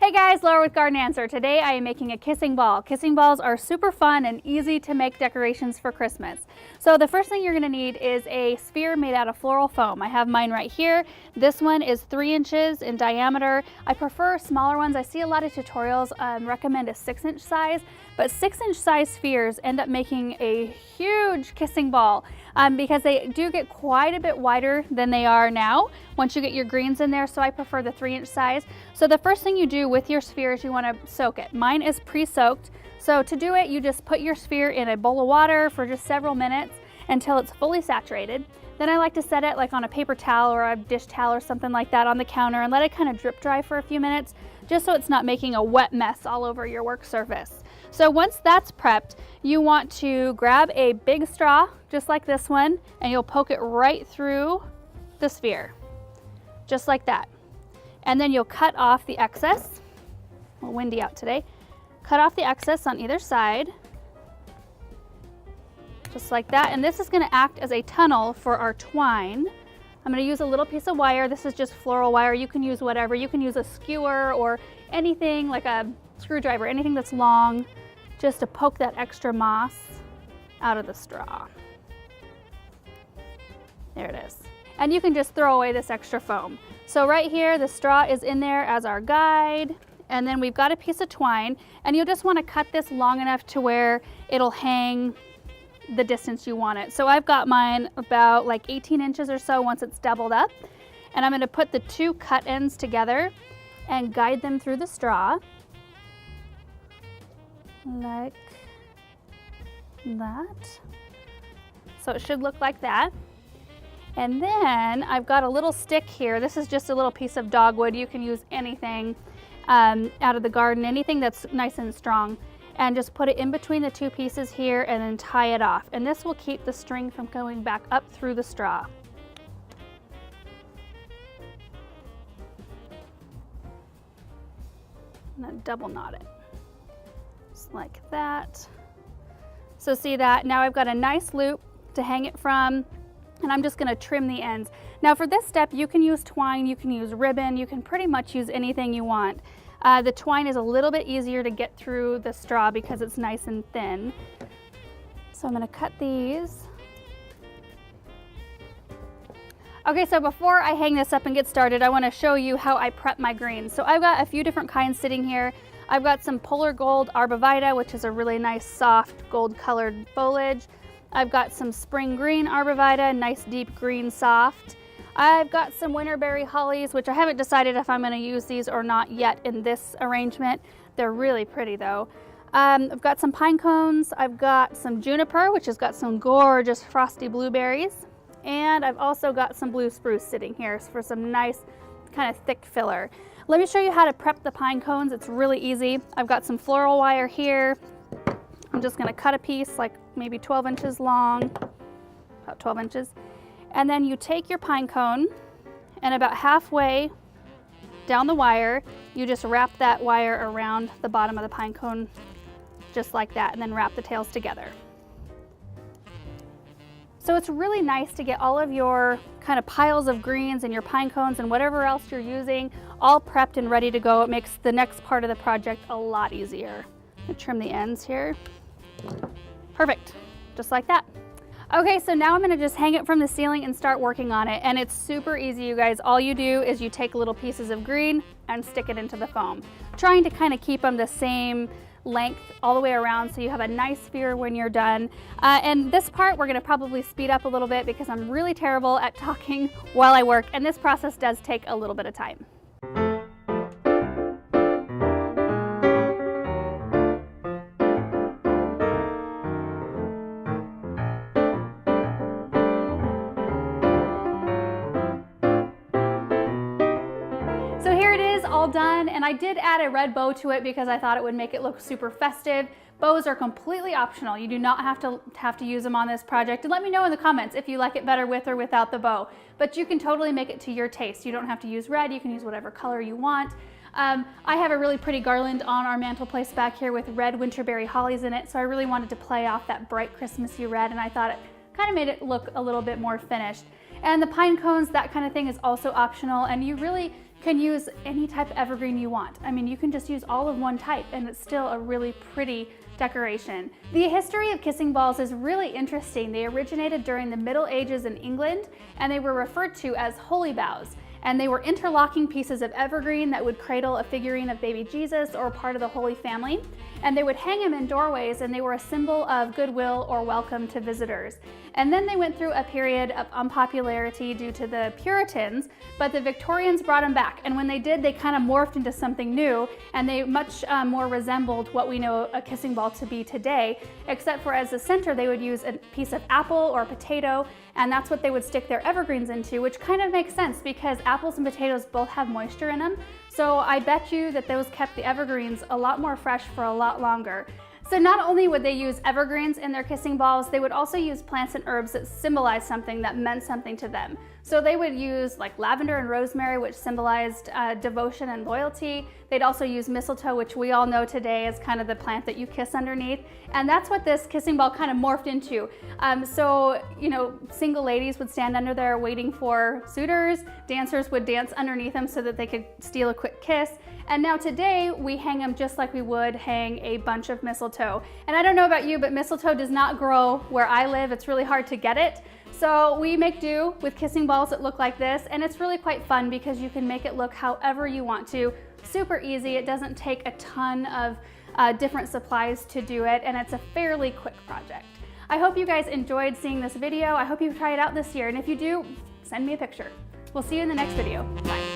Hey guys, Laura with Garden Answer. Today I am making a kissing ball. Kissing balls are super fun and easy to make decorations for Christmas. So the first thing you're going to need is a sphere made out of floral foam. I have mine right here. This one is 3 inches in diameter. I prefer smaller ones. I see a lot of tutorials recommend a 6-inch size, but 6-inch size spheres end up making a huge kissing ball because they do get quite a bit wider than they are now once you get your greens in there. So I prefer the 3-inch size. So the first thing you do with your sphere is you want to soak it. Mine is pre-soaked. So to do it, you just put your sphere in a bowl of water for just several minutes until it's fully saturated. Then I like to set it like on a paper towel or a dish towel or something like that on the counter and let it kind of drip dry for a few minutes, just so it's not making a wet mess all over your work surface. So once that's prepped, you want to grab a big straw, just like this one, and you'll poke it right through the sphere, just like that. And then you'll cut off the excess. A little windy out today. Cut off the excess on either side, just like that. And this is going to act as a tunnel for our twine. I'm going to use a little piece of wire. This is just floral wire. You can use whatever. You can use a skewer or anything like a screwdriver, anything that's long, just to poke that extra moss out of the straw. There it is. And you can just throw away this extra foam. So right here, the straw is in there as our guide. And then we've got a piece of twine, and you'll just want to cut this long enough to where it'll hang the distance you want it. So I've got mine about like 18 inches or so once it's doubled up. And I'm going to put the 2 cut ends together and guide them through the straw. Like that. So it should look like that. And then I've got a little stick here. This is just a little piece of dogwood. You can use anything out of the garden, anything that's nice and strong. And just put it in between the 2 pieces here and then tie it off. And this will keep the string from going back up through the straw. And then double knot it. Just like that. So see that? Now I've got a nice loop to hang it from, and I'm just going to trim the ends. Now for this step, you can use twine, you can use ribbon, you can pretty much use anything you want. The twine is a little bit easier to get through the straw because it's nice and thin. So I'm going to cut these. Okay, so before I hang this up and get started, I want to show you how I prep my greens. So I've got a few different kinds sitting here. I've got some Polar Gold Arborvitae, which is a really nice soft gold colored foliage. I've got some Spring Green Arborvitae, nice deep green soft. I've got some Winterberry Hollies, which I haven't decided if I'm going to use these or not yet in this arrangement. They're really pretty though. I've got some pine cones. I've got some juniper, which has got some gorgeous frosty blueberries. And I've also got some blue spruce sitting here for some nice kind of thick filler. Let me show you how to prep the pine cones. It's really easy. I've got some floral wire here. I'm just going to cut a piece like maybe 12 inches long, about 12 inches. And then you take your pine cone and about halfway down the wire, you just wrap that wire around the bottom of the pine cone just like that, and then wrap the tails together. So it's really nice to get all of your kind of piles of greens and your pine cones and whatever else you're using all prepped and ready to go. It makes the next part of the project a lot easier. I'm gonna trim the ends here. Perfect, just like that. Okay, so now I'm gonna just hang it from the ceiling and start working on it. And it's super easy, you guys. All you do is you take little pieces of green and stick it into the foam, trying to kind of keep them the same length all the way around so you have a nice sphere when you're done. And this part we're gonna probably speed up a little bit because I'm really terrible at talking while I work, and this process does take a little bit of time. All done, and I did add a red bow to it because I thought it would make it look super festive. Bows are completely optional. You do not have to use them on this project. And let me know in the comments if you like it better with or without the bow. But you can totally make it to your taste. You don't have to use red. You can use whatever color you want. I have a really pretty garland on our mantelpiece back here with red Winterberry Hollies in it, so I really wanted to play off that bright Christmassy red, and I thought it kind of made it look a little bit more finished. And the pine cones, that kind of thing is also optional, and you really can use any type of evergreen you want. I mean, you can just use all of one type and it's still a really pretty decoration. The history of kissing balls is really interesting. They originated during the Middle Ages in England, and they were referred to as holy boughs. And they were interlocking pieces of evergreen that would cradle a figurine of baby Jesus or part of the Holy Family. And they would hang them in doorways, and they were a symbol of goodwill or welcome to visitors. And then they went through a period of unpopularity due to the Puritans, but the Victorians brought them back. And when they did, they kind of morphed into something new, and they much more resembled what we know a kissing ball to be today, except for as the center, they would use a piece of apple or potato, and that's what they would stick their evergreens into, which kind of makes sense because apples and potatoes both have moisture in them. So I bet you that those kept the evergreens a lot more fresh for a lot longer. So not only would they use evergreens in their kissing balls, they would also use plants and herbs that symbolized something, that meant something to them. So they would use like lavender and rosemary, which symbolized devotion and loyalty. They'd also use mistletoe, which we all know today is kind of the plant that you kiss underneath. And that's what this kissing ball kind of morphed into. So, you know, single ladies would stand under there waiting for suitors. Dancers would dance underneath them so that they could steal a quick kiss. And now today, we hang them just like we would hang a bunch of mistletoe. And I don't know about you, but mistletoe does not grow where I live. It's really hard to get it. So we make do with kissing balls that look like this, and it's really quite fun because you can make it look however you want to. Super easy. It doesn't take a ton of different supplies to do it, and it's a fairly quick project. I hope you guys enjoyed seeing this video. I hope you try it out this year, and if you do, send me a picture. We'll see you in the next video. Bye.